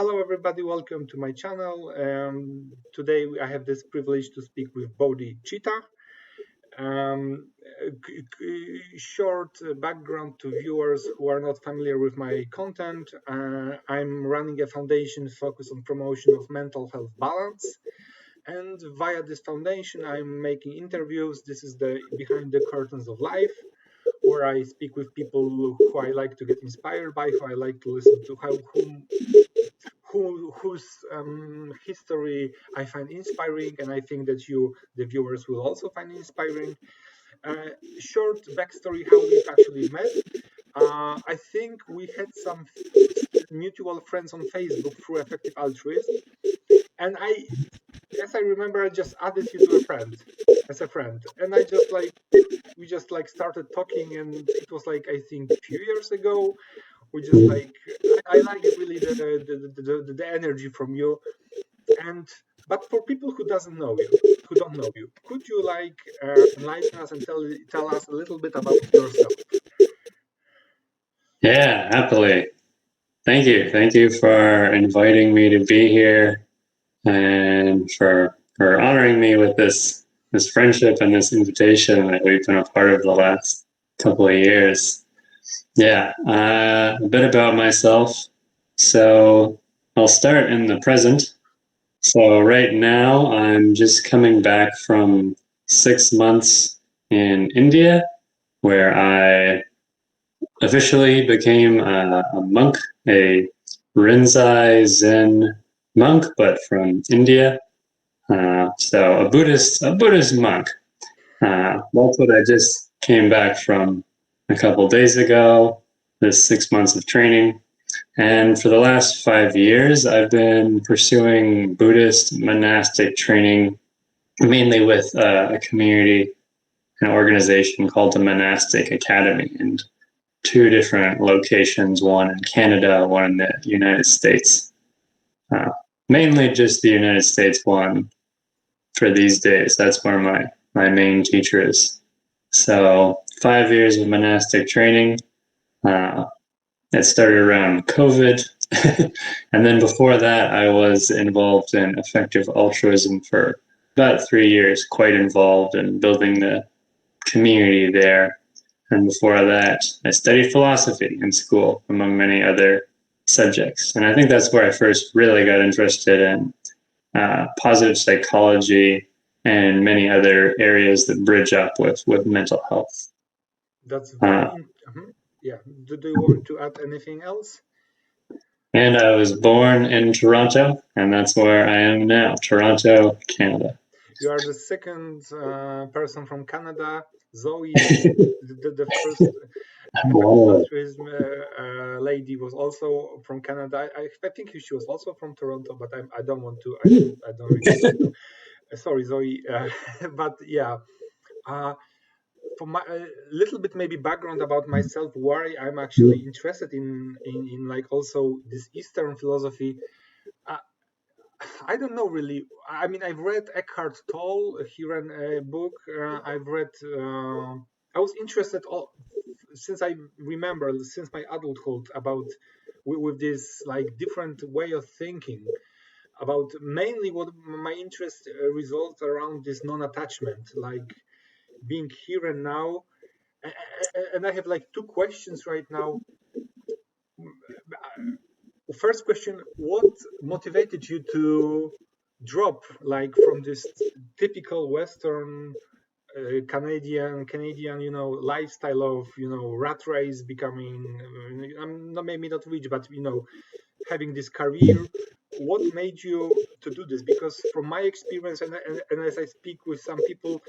Hello, everybody. Welcome to my channel. Today, I have this privilege to speak with Bodhichitta. Short background to viewers who are not familiar with my content. I'm running a foundation focused on promotion of mental health balance. And via this foundation, I'm making interviews. This is the behind the curtains of life, where I speak with people who I like to get inspired by, who I like to listen to, whose history I find inspiring, and I think that you, the viewers, will also find inspiring. Short backstory how we've actually met. I think we had some mutual friends on Facebook through Effective Altruism, and as I remember, I just added you to as a friend, and we just started talking, and it was I think a few years ago. We just I like really the energy from you. But for people who don't know you, could you enlighten us and tell us a little bit about yourself? Yeah, happily. Thank you. Thank you for inviting me to be here and for honoring me with this friendship and this invitation that we've been a part of the last couple of years. Yeah, a bit about myself. So I'll start in the present. So right now I'm just coming back from 6 months in India, where I officially became a monk, a Rinzai Zen monk, but from India. So a Buddhist monk. That's what I just came back from a couple days ago, this 6 months of training. And for the last 5 years, I've been pursuing Buddhist monastic training, mainly with a community, an organization called the Monastic Academy, and 2 different locations, one in Canada, one in the United States. Mainly just the United States one for these days. That's where my main teacher is. So 5 years of monastic training. It started around COVID. And then before that, I was involved in effective altruism for about 3 years, quite involved in building the community there. And before that, I studied philosophy in school, among many other subjects. And I think that's where I first really got interested in positive psychology and many other areas that bridge up with mental health. That's very yeah. Do you want to add anything else? And I was born in Toronto, and that's where I am now, Toronto, Canada. You are the second person from Canada. Zoe, the first altruism lady, was also from Canada. I think she was also from Toronto, but I don't want to. I don't really want to. Sorry, Zoe, but yeah. For my little bit maybe background about myself, why I'm actually interested in also this Eastern philosophy. I don't know really. I mean, I've read Eckhart Tolle. He ran a book. I've read. I was interested since I remember, since my adulthood, about with this different way of thinking. About mainly what my interest results around this non-attachment, like being here and now. And I have 2 questions right now. First question: what motivated you to drop from this typical Western Canadian lifestyle of rat race, becoming I'm not maybe not rich, but having this career? What made you to do this? Because from my experience, and as I speak with some people,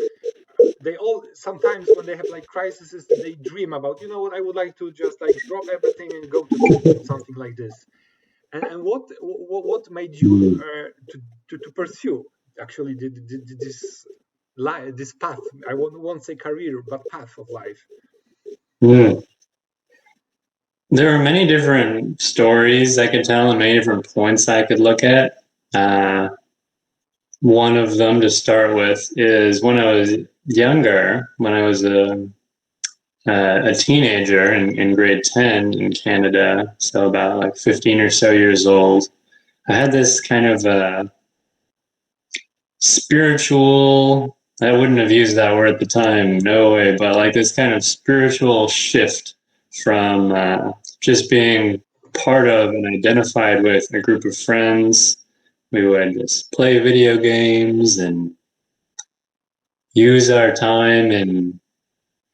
they all sometimes when they have crises, they dream about what I would like to just drop everything and go to something like this. And what made you to pursue actually this path? I won't say career, but path of life. There are many different stories I could tell and many different points I could look at. One of them to start with is when I was younger, when I was a teenager in grade 10 in Canada, so about 15 or so years old. I had this kind of spiritual, I wouldn't have used that word at the time, no way, but like this kind of spiritual shift from just being part of and identified with a group of friends. We would just play video games and use our time and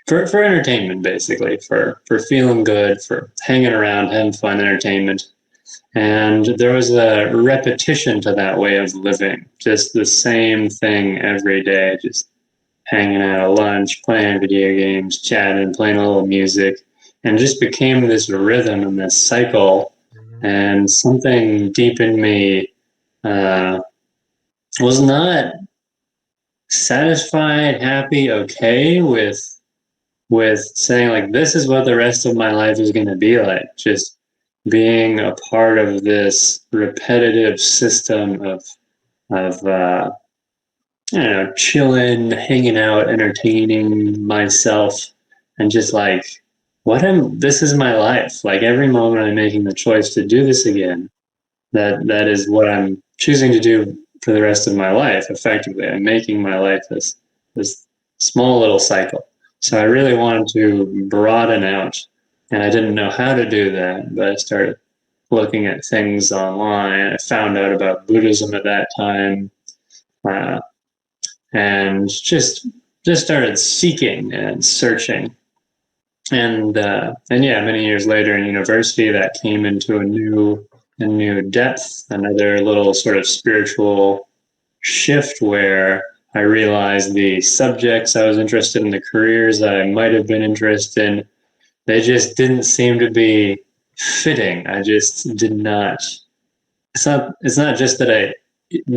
for entertainment, basically, for feeling good, for hanging around, having fun, entertainment. And there was a repetition to that way of living, just the same thing every day, just hanging out at lunch, playing video games, chatting, playing a little music, and just became this rhythm and this cycle. And something deep in me was not satisfied, happy, okay with saying like, this is what the rest of my life is going to be like. Just being a part of this repetitive system of I don't know, chilling, hanging out, entertaining myself, and just like, this is my life. Like every moment I'm making the choice to do this again, that is what I'm choosing to do for the rest of my life. Effectively, I'm making my life this small little cycle. So I really wanted to broaden out, and I didn't know how to do that, but I started looking at things online. I found out about Buddhism at that time, and just started seeking and searching. And yeah, many years later in university, that came into a new depth, another little sort of spiritual shift where I realized the subjects I was interested in, the careers that I might have been interested in, they just didn't seem to be fitting. I just did not. It's not just that I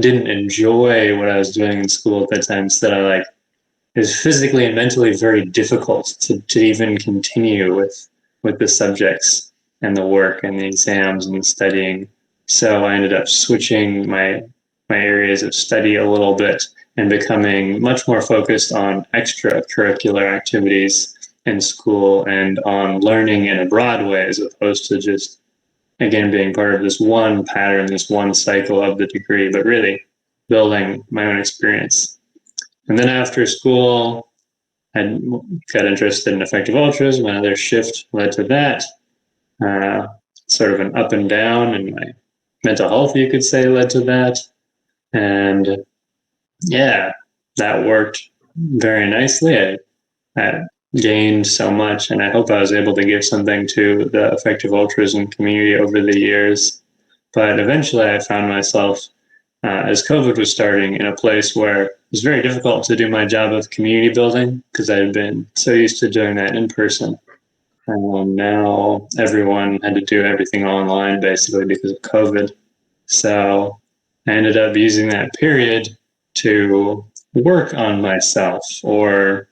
didn't enjoy what I was doing in school at that time. It's that it was physically and mentally very difficult to even continue with the subjects and the work and the exams and the studying. So I ended up switching my areas of study a little bit and becoming much more focused on extracurricular activities in school and on learning in a broad way, as opposed to just, again, being part of this one pattern, this one cycle of the degree, but really building my own experience. And then after school, I got interested in effective altruism. Another shift led to that. Sort of an up and down, and my mental health, you could say, led to that. And yeah, that worked very nicely. I gained so much, and I hope I was able to give something to the effective altruism community over the years. But eventually I found myself, as COVID was starting, in a place where it was very difficult to do my job of community building because I had been so used to doing that in person. And now everyone had to do everything online basically because of COVID. So I ended up using that period to work on myself or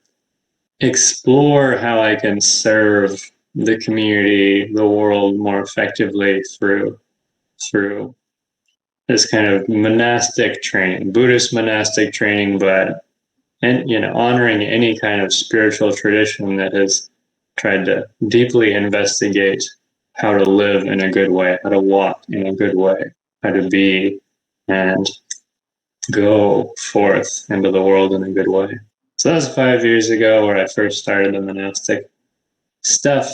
explore how I can serve the community, the world more effectively through this kind of monastic training, Buddhist monastic training, but honoring any kind of spiritual tradition that has tried to deeply investigate how to live in a good way, how to walk in a good way, how to be and go forth into the world in a good way. So that was 5 years ago where I first started the monastic stuff,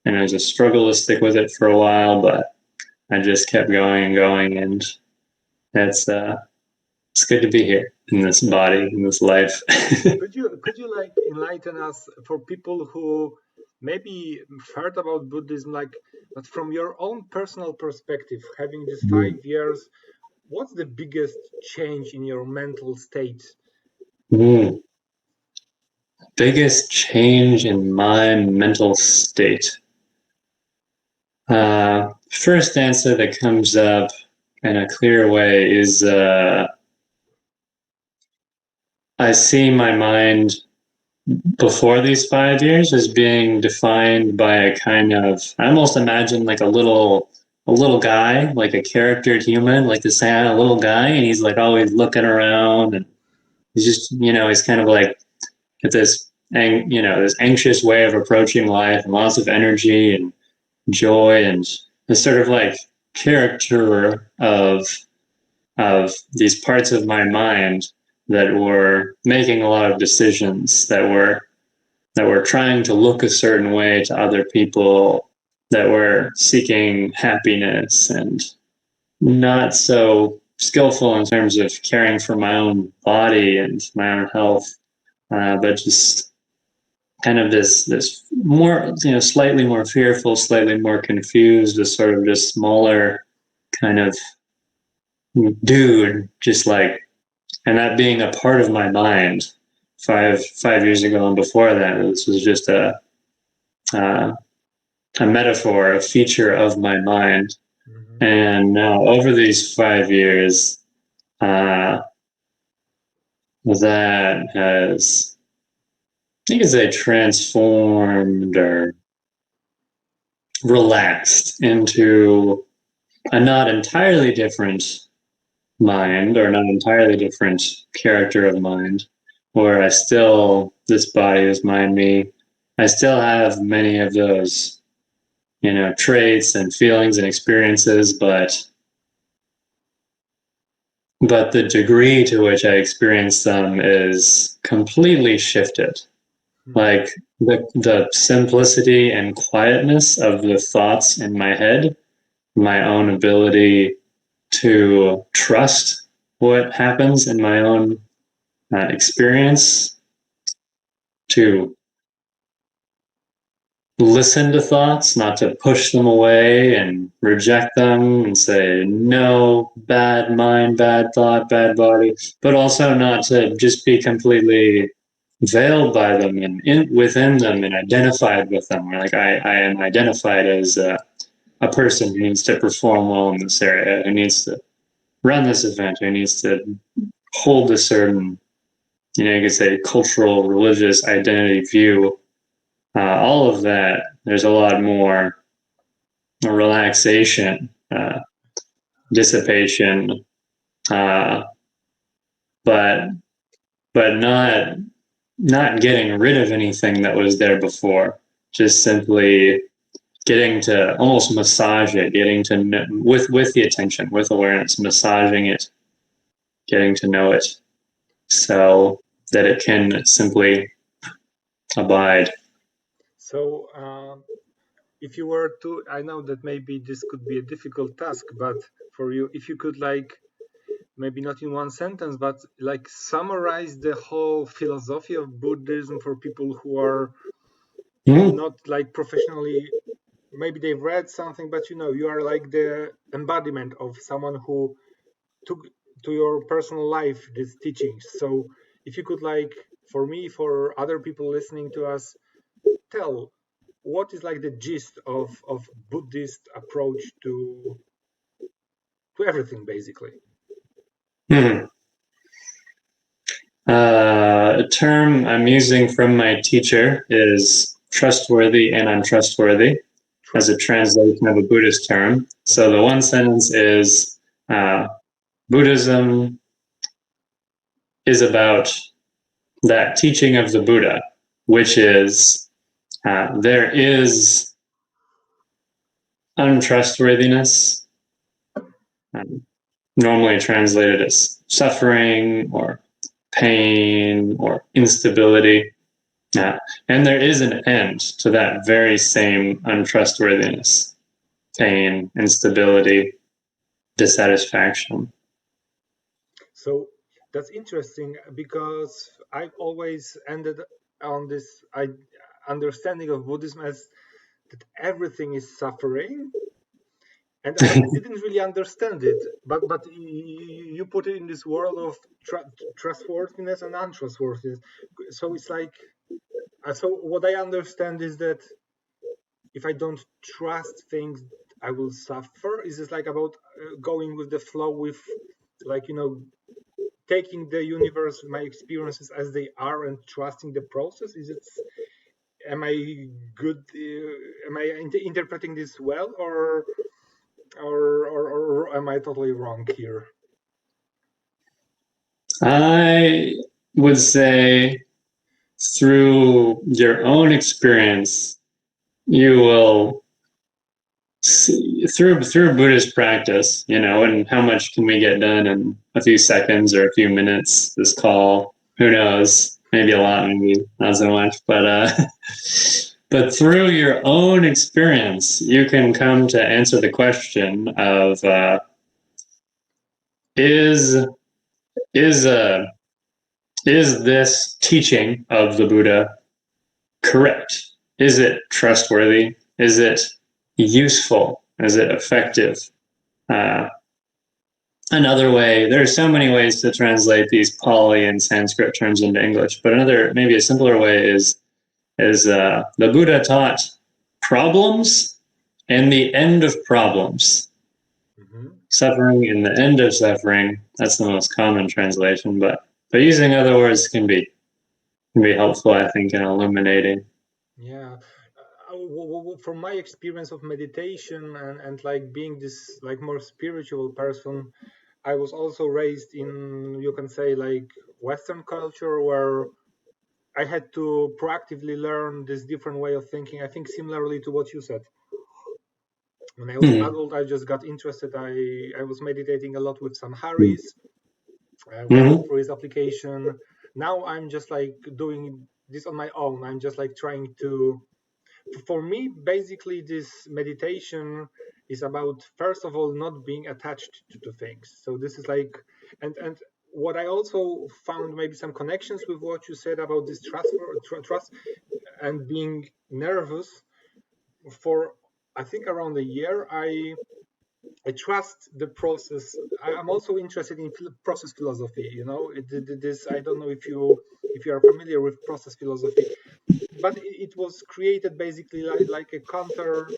and it was a struggle to stick with it for a while, but I just kept going and going, and it's good to be here in this body, in this life. Could you like enlighten us, for people who maybe heard about Buddhism, but from your own personal perspective, having this 5 years, what's the biggest change in your mental state? Biggest change in my mental state. First answer that comes up in a clear way is I see my mind before these 5 years as being defined by a kind of, I almost imagine like a little guy, like a charactered human, like this little guy, and he's like always looking around, and he's just, he's kind of like at this, this anxious way of approaching life, and lots of energy and joy, and it's sort of like caricature of these parts of my mind that were making a lot of decisions, that were trying to look a certain way to other people, that were seeking happiness and not so skillful in terms of caring for my own body and my own health, but just kind of this more, slightly more fearful, slightly more confused, a sort of just smaller kind of dude, just like, and that being a part of my mind 5 years ago, and before that, this was just a metaphor, a feature of my mind. Mm-hmm. And now, over these 5 years, that has, I think, transformed or relaxed into a not entirely different mind, or not entirely different character of mind, where this body is mind, me. I still have many of those, traits and feelings and experiences, but the degree to which I experience them is completely shifted. Like the simplicity and quietness of the thoughts in my head, my own ability to trust what happens in my own experience, to listen to thoughts, not to push them away and reject them and say, no, bad mind, bad thought, bad body, but also not to just be completely veiled by them and within them and identified with them. Like I am identified as a person who needs to perform well in this area, who needs to run this event, who needs to hold a certain, you could say, cultural, religious identity view. All of that, there's a lot more relaxation, dissipation, but not getting rid of anything that was there before. Just simply getting to almost massage it, getting to know, with the attention, with awareness, massaging it, getting to know it, so that it can simply abide. So, if you were to, I know that maybe this could be a difficult task, but for you, if you could, like, maybe not in one sentence, but like summarize the whole philosophy of Buddhism for people who are not like professionally, maybe they've read something, but you are like the embodiment of someone who took to your personal life these teachings. So if you could, like, for me, for other people listening to us, tell what is like the gist of Buddhist approach to everything, basically. A term I'm using from my teacher is trustworthy and untrustworthy as a translation of a Buddhist term. So the one sentence is Buddhism is about that teaching of the Buddha, which is there is untrustworthiness, normally translated as suffering or pain or instability. And there is an end to that very same untrustworthiness, pain, instability, dissatisfaction. So that's interesting, because I've always ended on this understanding of Buddhism as that everything is suffering, and I didn't really understand it, but you put it in this world of trustworthiness and untrustworthiness. So it's like, so what I understand is that if I don't trust things, I will suffer. Is this like about going with the flow, with, like, taking the universe, my experiences as they are, and trusting the process? Am I good? Am I interpreting this well, or am I totally wrong here? I would say, through your own experience, you will through Buddhist practice, and how much can we get done in a few seconds or a few minutes? This call, who knows? Maybe a lot, maybe not so much. But through your own experience, you can come to answer the question of is this teaching of the Buddha correct? Is it trustworthy? Is it useful? Is it effective? Another way, there are so many ways to translate these Pali and Sanskrit terms into English, but another, maybe a simpler way is the Buddha taught problems and the end of problems. Mm-hmm. Suffering and the end of suffering. That's the most common translation, but using other words can be helpful, I think, in illuminating. Yeah. From my experience of meditation and like being this like more spiritual person, I was also raised in, you can say, like Western culture, where I had to proactively learn this different way of thinking. I think similarly to what you said. When I was adult, I just got interested. I was meditating a lot with some Haris, waiting for his application. Now I'm just like doing this on my own. I'm just like trying to, for me, basically this meditation is about, first of all, not being attached to things. So this is like, and what I also found maybe some connections with what you said about this trust and being nervous. For I think around a year, I trust the process. I'm also interested in process philosophy. This, I don't know if you are familiar with process philosophy, but it was created basically like a counter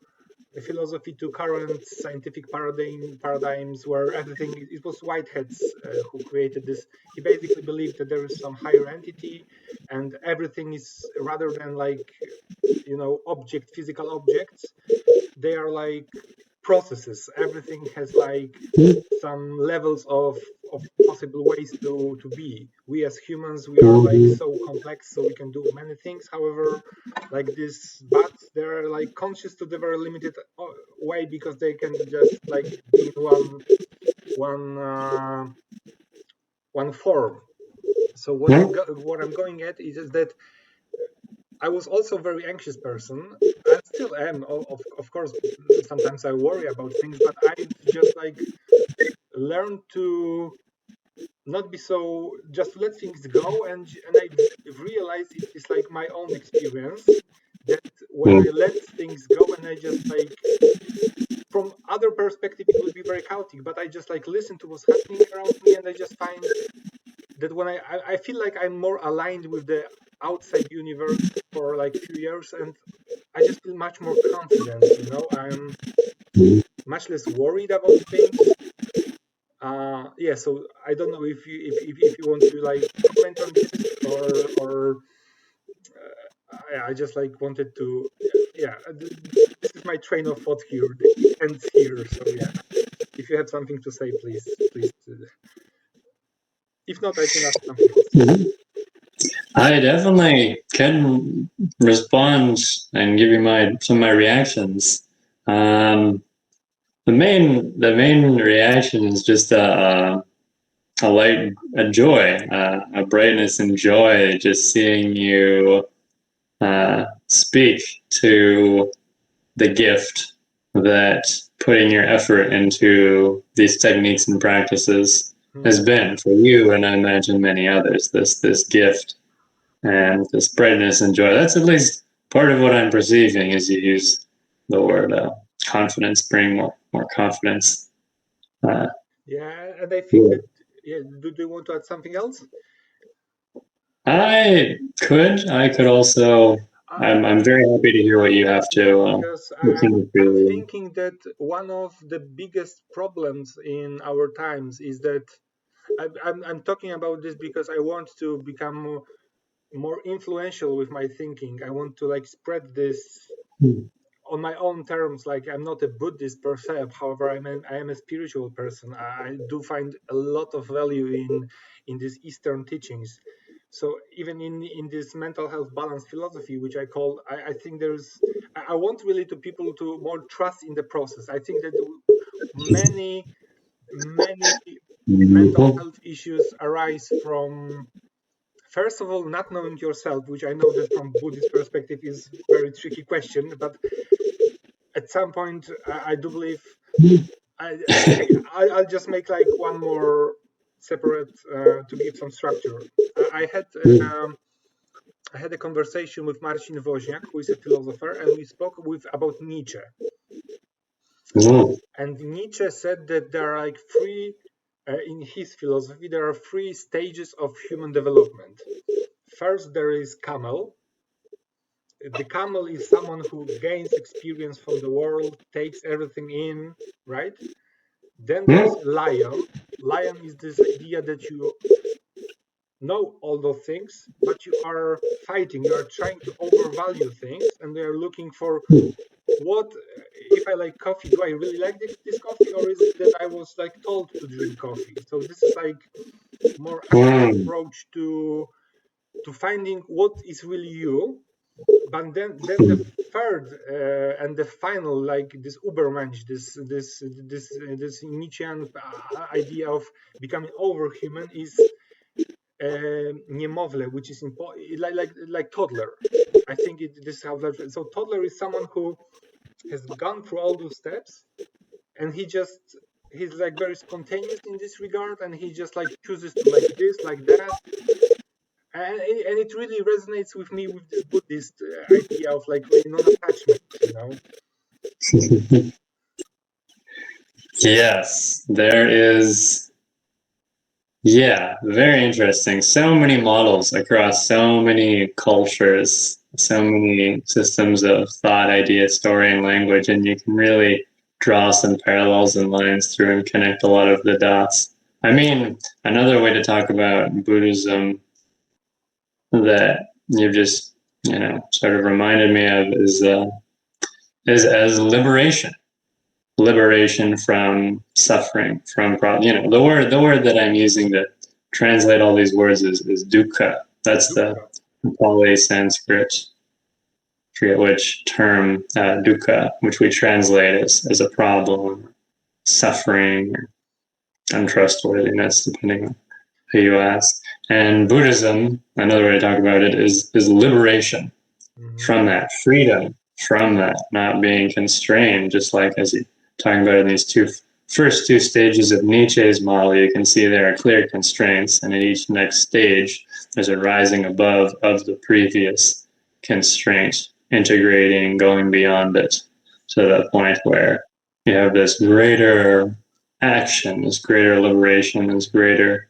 philosophy to current scientific paradigms, where everything, it was Whitehead's who created this. He basically believed that there is some higher entity, and everything is, rather than like physical objects, they are like processes. Everything has like some levels of possible ways to be. We as humans, we are like so complex, so we can do many things. However, like this, but they're like conscious to the very limited way, because they can just like be in one form. So what I'm going at is that I was also a very anxious person. I still am, of course. Sometimes I worry about things, but I've just like learned to not be so, just to let things go. And I realized it's like my own experience, that when I let things go and I just like, from other perspective, it would be very chaotic, but I just like listen to what's happening around me, and I just find that when I feel like I'm more aligned with the outside universe for like a few years, and I just feel much more confident. I'm much less worried about things. Yeah, so I don't know if you want to like comment on this, or I just like wanted to, yeah, this is my train of thought here. It ends here. So yeah, if you have something to say, please. If not, I can ask something else. I definitely can respond and give you some of my reactions. The main reaction is just a light, a joy, a brightness and joy, just seeing you speak to the gift that putting your effort into these techniques and practices has been for you, and I imagine many others. This gift and this brightness and joy. That's at least part of what I'm perceiving as you use the word confidence, bring more confidence. Yeah, and I think that, yeah, do you want to add something else? I could also. I'm very happy to hear what you have to. Because I'm thinking that one of the biggest problems in our times is that I'm talking about this because I want to become more influential with my thinking. I want to like spread this on my own terms. Like, I'm not a Buddhist per se. However, I am a spiritual person. I do find a lot of value in these Eastern teachings. So even in this mental health balance philosophy, which I call, I think I want really to people to more trust in the process. I think that many mental health issues arise from, first of all, not knowing yourself, which I know that from Buddhist perspective is very tricky question, but at some point I do believe I'll just make like one more separate to give some structure. I had a conversation with Marcin Woźniak, who is a philosopher, and we spoke about Nietzsche. And Nietzsche said that there are like three, in his philosophy, there are three stages of human development. First, there is camel. The camel is someone who gains experience from the world, takes everything in, right? Then there's lion. Lion is this idea that you know all those things, but you are fighting, you are trying to overvalue things, and they are looking for what, if I like coffee, do I really like this coffee, or is it that I was like told to drink coffee? So this is like more active approach to finding what is really you. But then the third and the final, like this Ubermensch, this Nietzschean idea of becoming overhuman is niemowlę, which is like toddler. I think this is how that. So toddler is someone who has gone through all those steps, and he's like very spontaneous in this regard, and he just like chooses to like this, like that. And it really resonates with me with this Buddhist idea of like really non-attachment, you know. Yes, there is. Yeah, very interesting. So many models across so many cultures, so many systems of thought, idea, story, and language, and you can really draw some parallels and lines through and connect a lot of the dots. I mean, another way to talk about Buddhism that you've just, sort of reminded me of is as liberation. Liberation from suffering, from problem. The word that I'm using to translate all these words is dukkha. That's the Pali Sanskrit, forget which term, dukkha, which we translate as a problem, suffering, or untrustworthiness, depending on who you ask. And Buddhism, another way to talk about it, is liberation from that, freedom from that, not being constrained, just like as you talking about in these first two stages of Nietzsche's model. You can see there are clear constraints, and at each next stage, there's a rising above of the previous constraint, integrating, going beyond it, to the point where you have this greater action, this greater liberation, this greater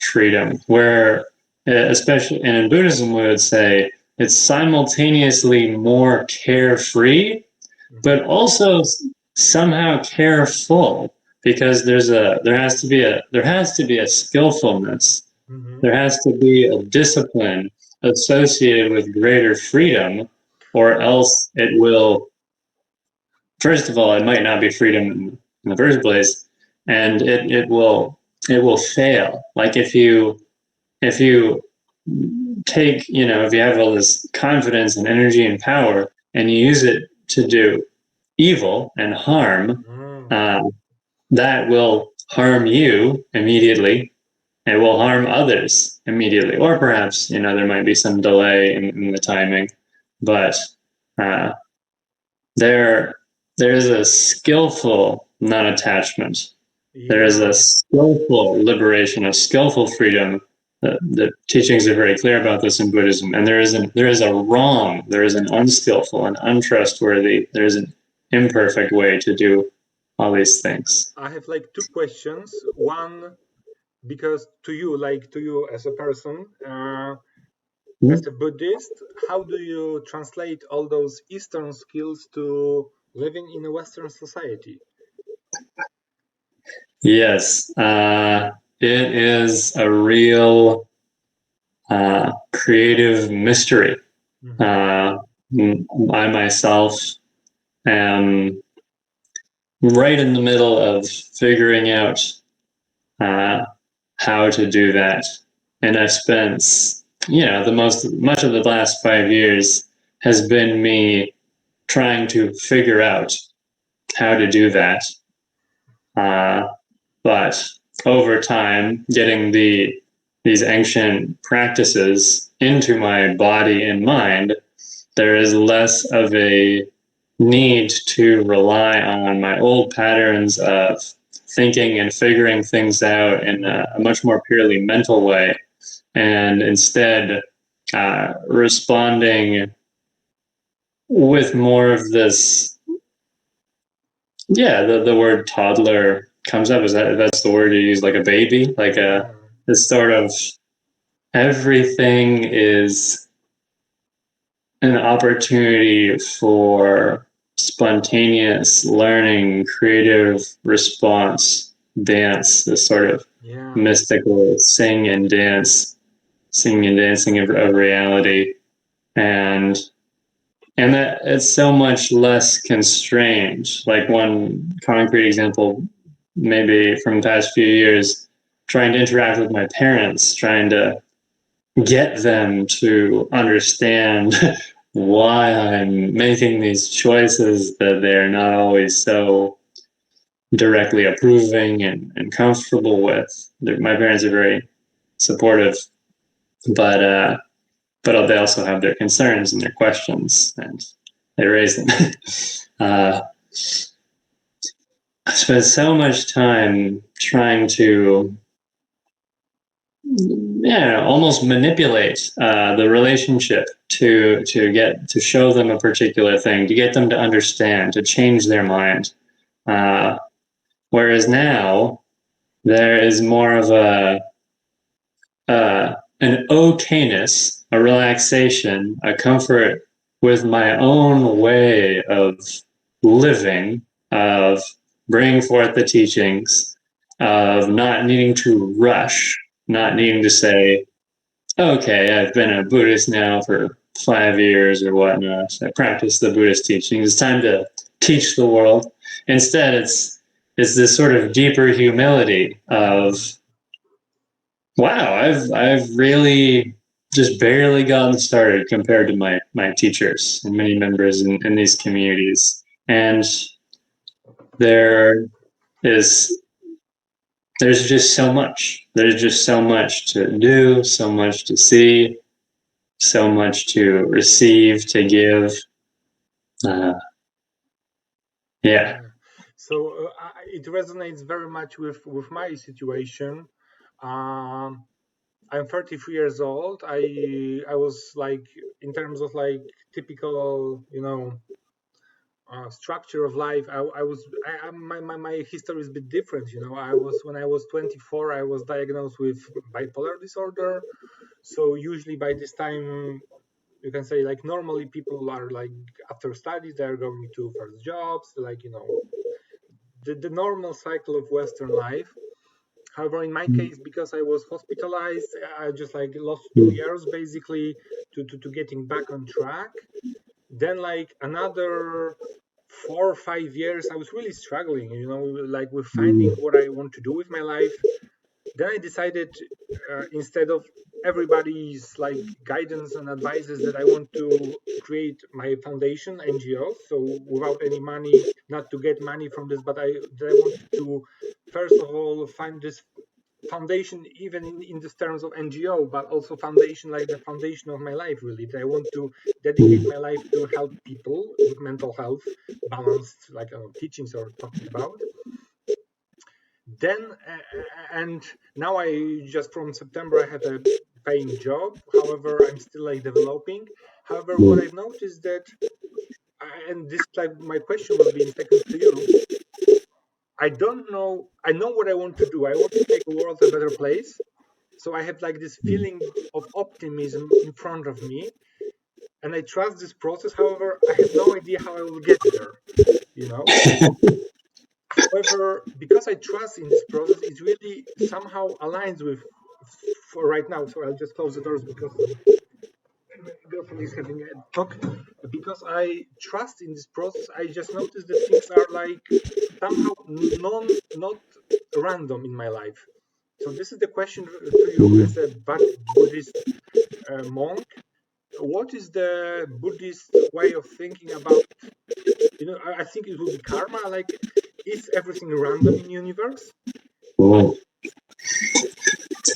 freedom, where, especially, and in Buddhism, we would say it's simultaneously more carefree, but also somehow careful, because there has to be a skillfulness, there has to be a discipline associated with greater freedom, or else it will, first of all, it might not be freedom in the first place, and it will fail. Like if you take, if you have all this confidence and energy and power, and you use it to do evil and harm, that will harm you immediately. It will harm others immediately, or perhaps there might be some delay in the timing, but there is a skillful non-attachment. There is a skillful liberation, a skillful freedom. The teachings are very clear about this in Buddhism, and there is a wrong, there is an unskillful, an untrustworthy, there is an imperfect way to do all these things. I have like two questions. One, because to you as a person, as a Buddhist, how do you translate all those Eastern skills to living in a Western society? Yes, it is a real creative mystery. I myself am right in the middle of figuring out how to do that, and I've spent much of the last 5 years has been me trying to figure out how to do that. But over time, getting these ancient practices into my body and mind, there is less of a need to rely on my old patterns of thinking and figuring things out in a much more purely mental way, and instead responding with more of this. Yeah, the word toddler comes up. That's the word you use, like a baby, like this sort of everything is an opportunity for spontaneous learning, creative response, dance, this sort of mystical singing and dancing of reality, and that it's so much less constrained. Like one concrete example, maybe from the past few years, trying to interact with my parents, trying to get them to understand why I'm making these choices that they're not always so directly approving and comfortable with. My parents are very supportive, but they also have their concerns and their questions, and they raise them. I spent so much time trying to almost manipulate the relationship to show them a particular thing, to get them to understand, to change their mind. Whereas now there is more of an okayness, a relaxation, a comfort with my own way of living, of bringing forth the teachings, of not needing to rush, not needing to say, okay, I've been a Buddhist now for 5 years or whatnot. I practice the Buddhist teachings. It's time to teach the world. Instead, it's this sort of deeper humility of, wow, I've really just barely gotten started compared to my teachers and many members in these communities. And there's just so much. There's just so much to do, so much to see, so much to receive, to give. Yeah. So it resonates very much with my situation. I'm 33 years old. I was like, in terms of like typical, structure of life. My history is a bit different. When I was 24, I was diagnosed with bipolar disorder. So usually by this time, you can say like normally people are like after studies they're going to first jobs, like the normal cycle of Western life. However, in my case, because I was hospitalized, I just like lost 2 years basically to getting back on track. Then like another 4 or 5 years, I was really struggling, like with finding what I want to do with my life. Then I decided, instead of everybody's like guidance and advices, that I want to create my foundation NGO. So without any money, not to get money from this, but I wanted to first of all find this foundation, even in the terms of NGO, but also foundation, like the foundation of my life, really. I want to dedicate my life to help people with mental health, balanced, like teachings are talking about. Then and now I just from September I have a paying job. However, I'm still like developing. However, what I've noticed that, and this like my question will be in seconds to you. I don't know. I know what I want to do. I want to make the world a better place. So I have like this feeling of optimism in front of me, and I trust this process. However, I have no idea how I will get there. However, because I trust in this process, it really somehow aligns with for right now. So I'll just close the doors because my girlfriend is having a talk. Because I trust in this process, I just noticed that things are like somehow not random in my life. So this is the question to you as a Buddhist. monk, what is the Buddhist way of thinking about, I think it would be karma, like, is everything random in universe? Ooh.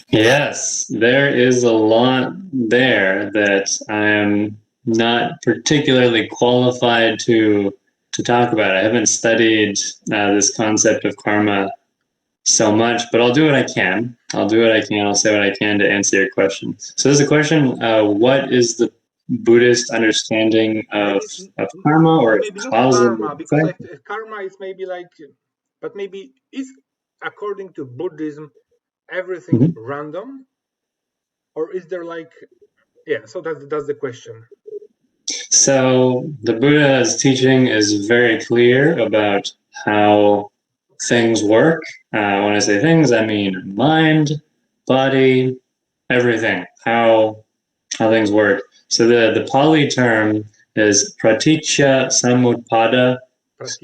Yes, there is a lot there that I am not particularly qualified to talk about. I haven't studied this concept of karma so much, but I'll do what I can. I'll say what I can to answer your question. So there's a question, what is the Buddhist understanding of karma or maybe not causal karma, because effect? like karma is maybe like, but maybe is, according to Buddhism, everything Mm-hmm. random, or is there like, so that's the question. So the Buddha's teaching is very clear about how things work. When I say things, I mean mind, body, everything. How things work. So the Pali term is praticca samutpada,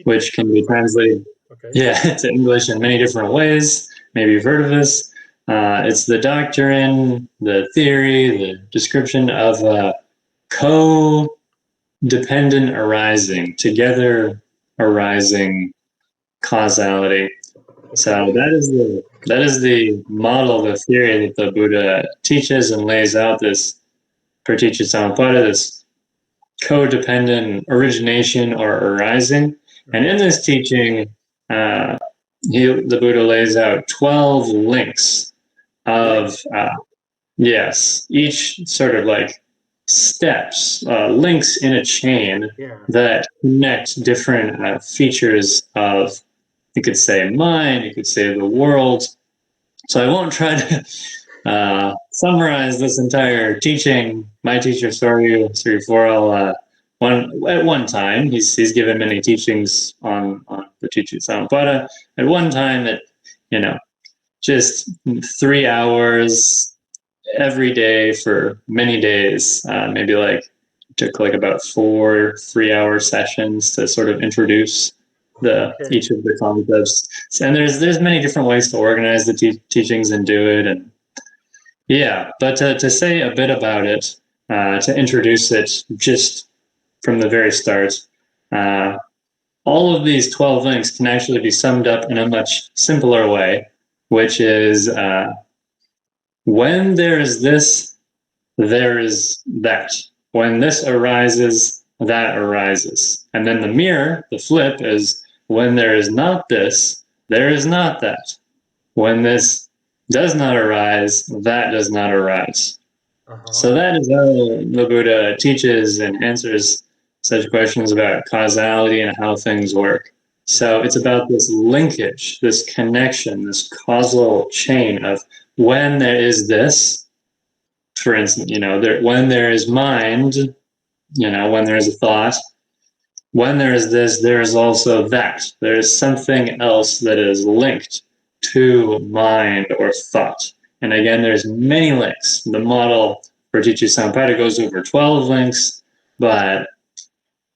which can be translated to English in many different ways. Maybe you've heard of this. It's the doctrine, the theory, the description of co-dependent arising, together arising causality. So that is the model, the theory that the Buddha teaches and lays out, this praticca samuppada, this co-dependent origination or arising. And in this teaching, the Buddha lays out 12 links of, each sort of like steps, links in a chain that connect different features of, you could say, mind, you could say the world. So I won't try to summarize this entire teaching. My teacher, Soryu Forall, at one time, he's given many teachings on the Bodhichitta Samuppada. At one time, just 3 hours every day for many days, maybe took about 4 3-hour sessions to sort of introduce each of the concepts. And there's many different ways to organize the teachings and do it. And but to say a bit about it, to introduce it just from the very start, all of these 12 links can actually be summed up in a much simpler way, which is when there is this, there is that. When this arises, that arises. And then the mirror, the flip, is when there is not this, there is not that. When this does not arise, that does not arise. So that is how the Buddha teaches and answers such questions about causality and how things work. So it's about this linkage, this connection, this causal chain of when there is this, for instance, when there is mind, when there is a thought, when there is this, there is also that. There is something else that is linked to mind or thought. And again, there's many links. The model for Bodhichitta Samuppada goes over 12 links, but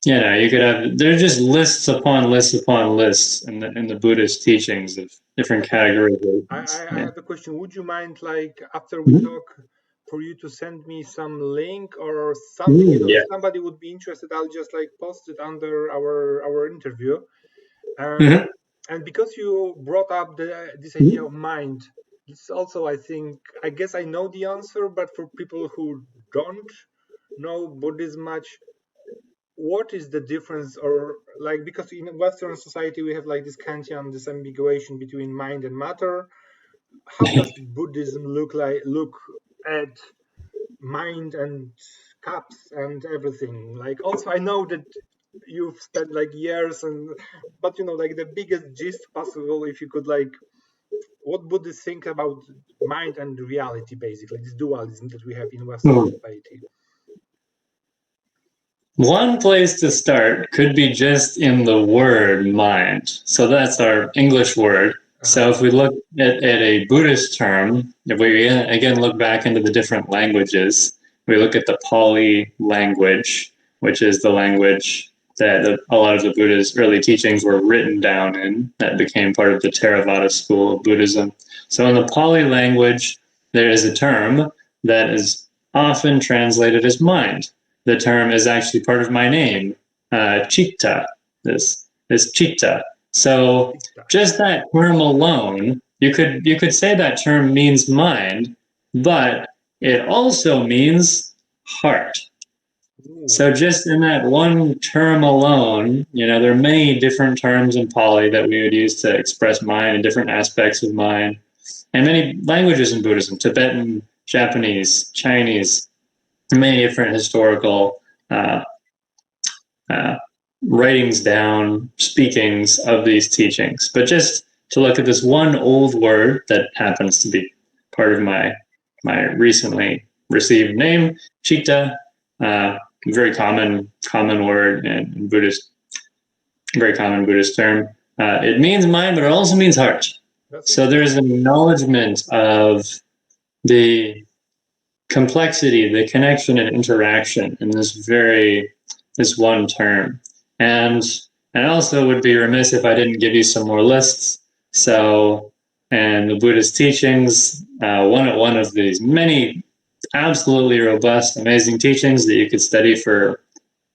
you could have, there's just lists upon lists upon lists in the Buddhist teachings of different categories. I have a question. Would you mind, like, after we talk, for you to send me some link or something? If somebody would be interested, I'll just post it under our interview. And because you brought up this idea of mind, it's also, I guess I know the answer, but for people who don't know Buddhism much, what is the difference? Or because in Western society we have this Kantian, this ambiguation between mind and matter. How does Buddhism look at mind and cups and everything? Also, I know that you've spent years, but the biggest gist possible, if you could, what Buddhists think about mind and reality, basically this dualism that we have in Western society. One place to start could be just in the word mind. So that's our English word. So if we look at a Buddhist term, if we again look back into the different languages, we look at the Pali language, which is the language that a lot of the Buddha's early teachings were written down in, that became part of the Theravada school of Buddhism. So in the Pali language, there is a term that is often translated as mind. The term is actually part of my name, Chitta, this Chitta. So just that term alone, you could say that term means mind, but it also means heart. So just in that one term alone, there are many different terms in Pali that we would use to express mind and different aspects of mind. And many languages in Buddhism, Tibetan, Japanese, Chinese, many different historical writings down, speakings of these teachings. But just to look at this one old word that happens to be part of my recently received name, Chitta, very common word in Buddhist, very common Buddhist term. It means mind, but it also means heart. So there's an acknowledgement of the complexity, the connection and interaction in this one term. And I also would be remiss if I didn't give you some more lists. So, and the Buddhist teachings, one of these many absolutely robust, amazing teachings that you could study for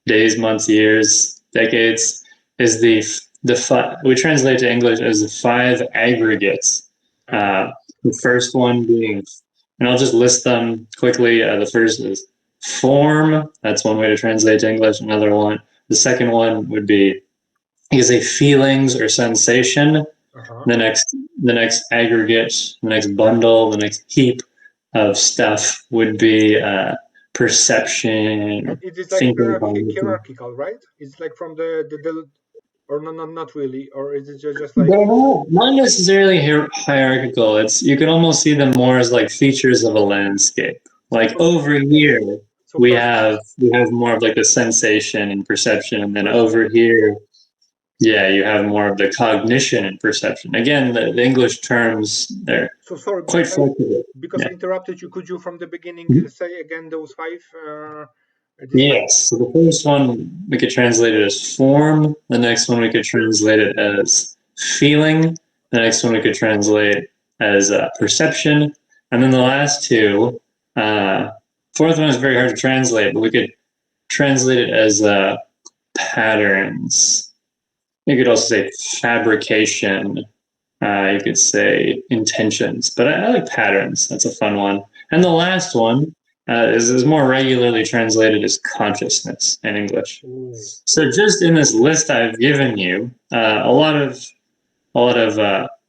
days, months, years, decades, is we translate to English as the 5 aggregates. The first one being, and I'll just list them quickly. The first is form. That's one way to translate to English. Another one. The second one would be, you could say, feelings or sensation. The next aggregate, the next bundle, the next heap of stuff would be perception. It is like hierarchical, right? It's like from the or not really, or is it just like they're not necessarily hierarchical. You can almost see them more as like features of a landscape. Like over here, we have more of like the sensation and perception, and then over here, you have more of the cognition and perception. Again, the English terms, they're quite flexible. Because I interrupted you, could you from the beginning say again those 5? Yes. So the first one, we could translate it as form. The next one, we could translate it as feeling. The next one, we could translate as perception. And then the last two, fourth one is very hard to translate, but we could translate it as patterns. You could also say fabrication. You could say intentions, but I like patterns. That's a fun one. And the last one is more regularly translated as consciousness in English. So just in this list I've given you, a lot of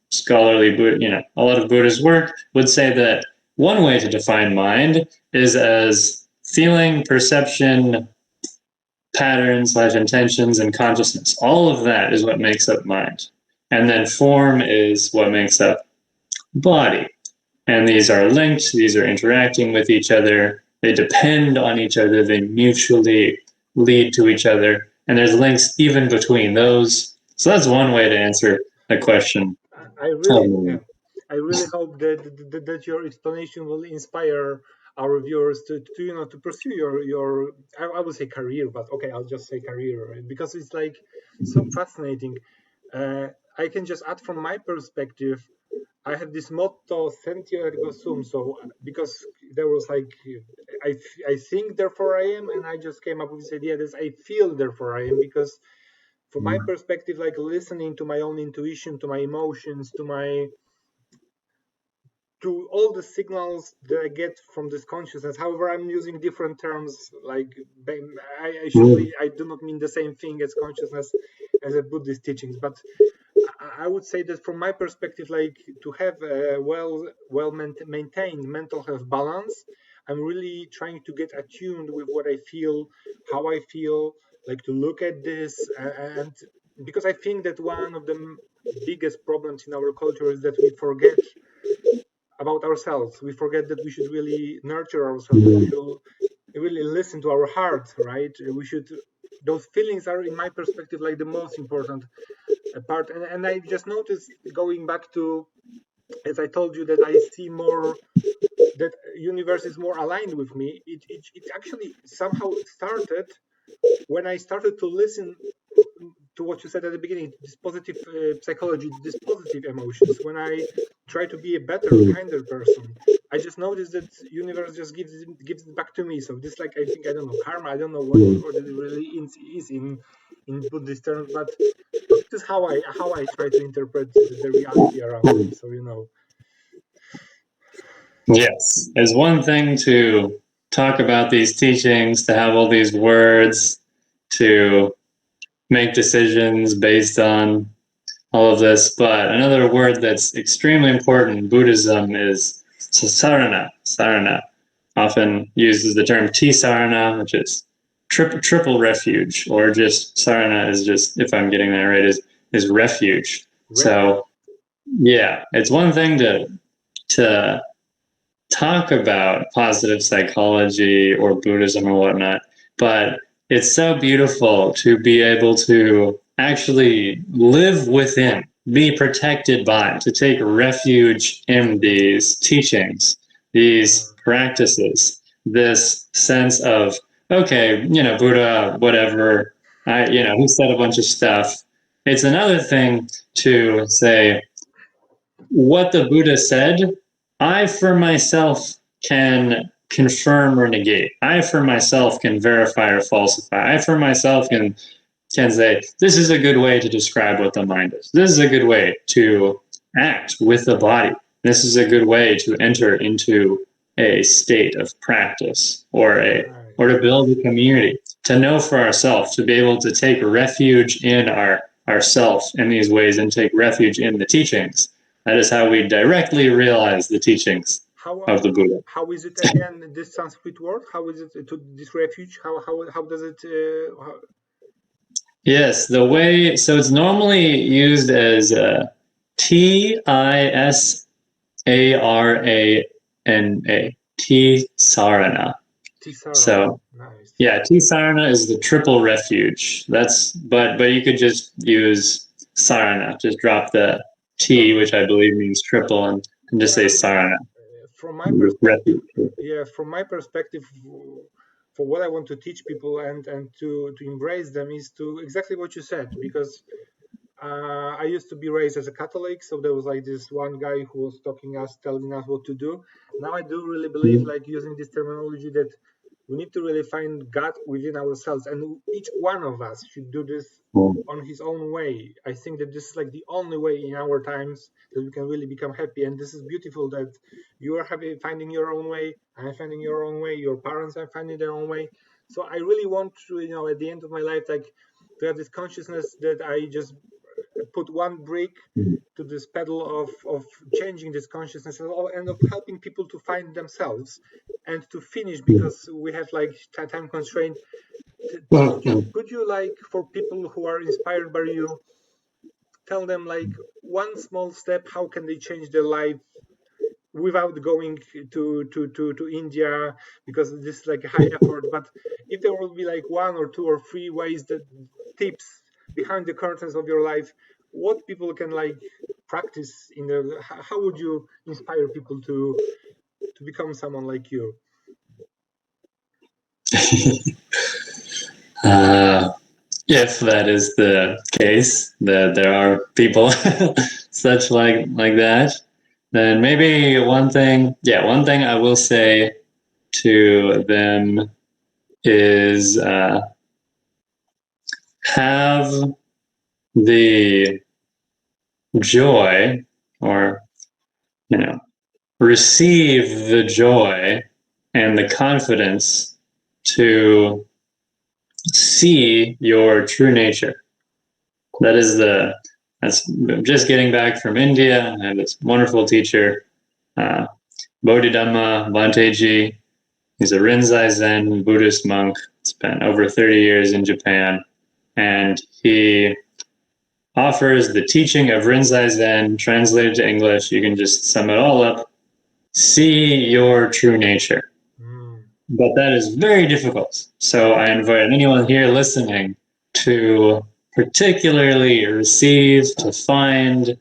scholarly, a lot of Buddhist work would say that one way to define mind is as feeling, perception, patterns / intentions, and consciousness. All of that is what makes up mind. And then form is what makes up body. And these are linked, these are interacting with each other, they depend on each other, they mutually lead to each other, and there's links even between those. So that's one way to answer the question. I really hope that your explanation will inspire our viewers to pursue your I would say career, but okay, I'll just say career, because it's like so fascinating. I can just add from my perspective, I have this motto, sentio ergo sum. So because there was like, I think therefore I am, and I just came up with this idea that I feel therefore I am, because from my perspective, like listening to my own intuition, to my emotions, to all the signals that I get from this consciousness. However, I'm using different terms. Like I do not mean the same thing as consciousness as a Buddhist teachings, but I would say that from my perspective, like to have a well maintained mental health balance, I'm really trying to get attuned with what I feel, how I feel, like to look at this, and because I think that one of the biggest problems in our culture is that we forget about ourselves. We forget that we should really nurture ourselves. We should really listen to our heart, right? Those feelings are, in my perspective, like the most important part. And I just noticed, going back to, as I told you, that I see more, that universe is more aligned with me. It actually somehow started when I started to listen to what you said at the beginning, this positive psychology, this positive emotions. When I try to be a better, kinder person, I just notice that universe just gives it back to me. So this, like, I think, I don't know, karma. I don't know what it really is in Buddhist terms, but this is how I try to interpret the reality around me. So Yes, it's one thing to talk about these teachings, to have all these words, to make decisions based on all of this, but another word that's extremely important in Buddhism is sarana. Sarana often uses the term tisarana, which is triple refuge, or just sarana is just, if I'm getting that right, is refuge. So yeah, it's one thing to talk about positive psychology or Buddhism or whatnot, but it's so beautiful to be able to actually live within, be protected by, to take refuge in these teachings, these practices, this sense of, okay, Buddha, whatever, he said a bunch of stuff. It's another thing to say, what the Buddha said, I for myself can confirm or negate. I for myself can verify or falsify. I for myself can say, this is a good way to describe what the mind is. This is a good way to act with the body. This is a good way to enter into a state of practice or to build a community, to know for ourselves, to be able to take refuge in ourself in these ways and take refuge in the teachings. That is how we directly realize the teachings of the Buddha. How is it again? This Sanskrit word. How is it to this refuge? How does it? Yes, the way. So it's normally used as Tisarana. Tisarana. So nice. Yeah, Tisarana is the triple refuge. But you could just use sarana. Just drop the T, which I believe means triple, and just say sarana. From my perspective, for what I want to teach people and to embrace them is to exactly what you said, because I used to be raised as a Catholic, so there was like this one guy who was telling us what to do. Now I do really believe, like, using this terminology, that we need to really find God within ourselves, and each one of us should do this on his own way. I think that this is like the only way in our times that we can really become happy, and this is beautiful that you are happy finding your own way, I'm finding your own way, your parents are finding their own way. So I really want to, at the end of my life, like, to have this consciousness that I just put one brick to this pedal of changing this consciousness and of helping people to find themselves and to finish, because we have like time constraint. Could you like, for people who are inspired by you, tell them like one small step, how can they change their life without going to India, because this is like a high effort, but if there will be like 1 or 2 or 3 ways, that tips behind the curtains of your life, what people can like practice in their, how would you inspire people to become someone like you? If that is the case, that there are people such like that, then maybe one thing I will say to them is have the joy, or receive the joy and the confidence to see your true nature. That's just getting back from India. I have this wonderful teacher, Bodhidhamma, Bhante-Ji. He's a Rinzai Zen Buddhist monk. Spent over 30 years in Japan, and he offers the teaching of Rinzai Zen translated to English. You can just sum it all up. See your true nature. But that is very difficult. So I invite anyone here listening to particularly receive, to find,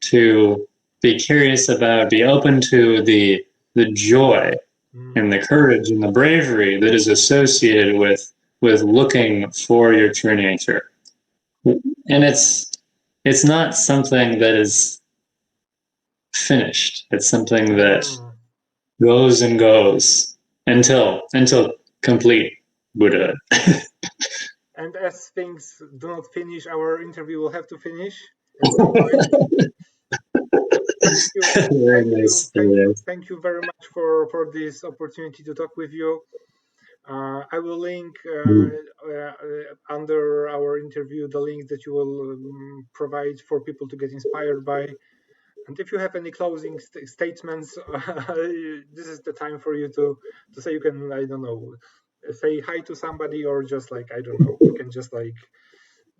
to be curious about, be open to the joy and the courage and the bravery that is associated with looking for your true nature. And it's not something that is finished. It's something that goes and goes until complete Buddhahood. And as things do not finish, our interview will have to finish at some point. Thank you very much for this opportunity to talk with you. I will link under our interview the links that you will provide for people to get inspired by. And if you have any closing statements, this is the time for you to say. You can, I don't know, say hi to somebody, or just like, I don't know, you can just like,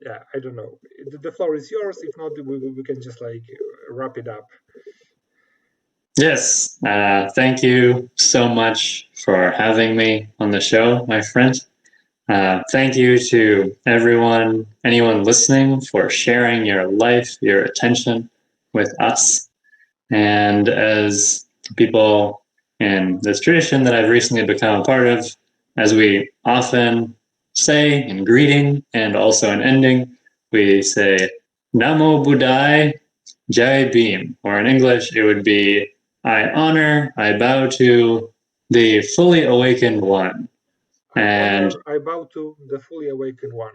yeah, I don't know. The floor is yours. If not, we can just like wrap it up. Yes, thank you so much for having me on the show, my friend. Thank you to anyone listening, for sharing your life, your attention with us. And as people in this tradition that I've recently become a part of, as we often say in greeting and also in ending, we say Namo Buddhaya Jai Bhim, or in English it would be I honor, I bow to the fully awakened one. I bow to the fully awakened one.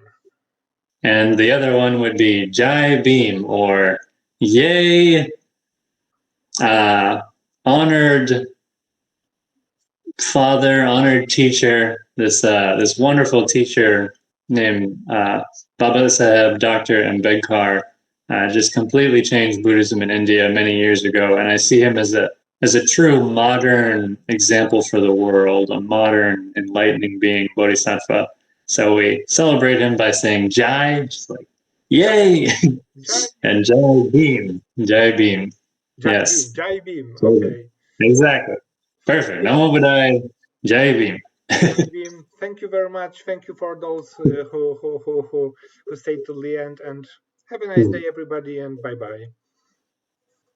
And the other one would be Jai Bhim, or yay, honored father, honored teacher, this wonderful teacher named Baba-Saheb Dr. Ambedkar, just completely changed Buddhism in India many years ago, and I see him as a true modern example for the world, a modern enlightening being, Bodhisattva. So we celebrate him by saying Jai, just like yay, Jai. And Jai Bhim, Jai Bhim. Yes. Jai Bhim. Okay. Exactly. Perfect. Namo Buddhaya, Jai Bhim. Jai Bhim. Thank you very much. Thank you for those who stayed till the end. And have a nice day, everybody. And bye bye.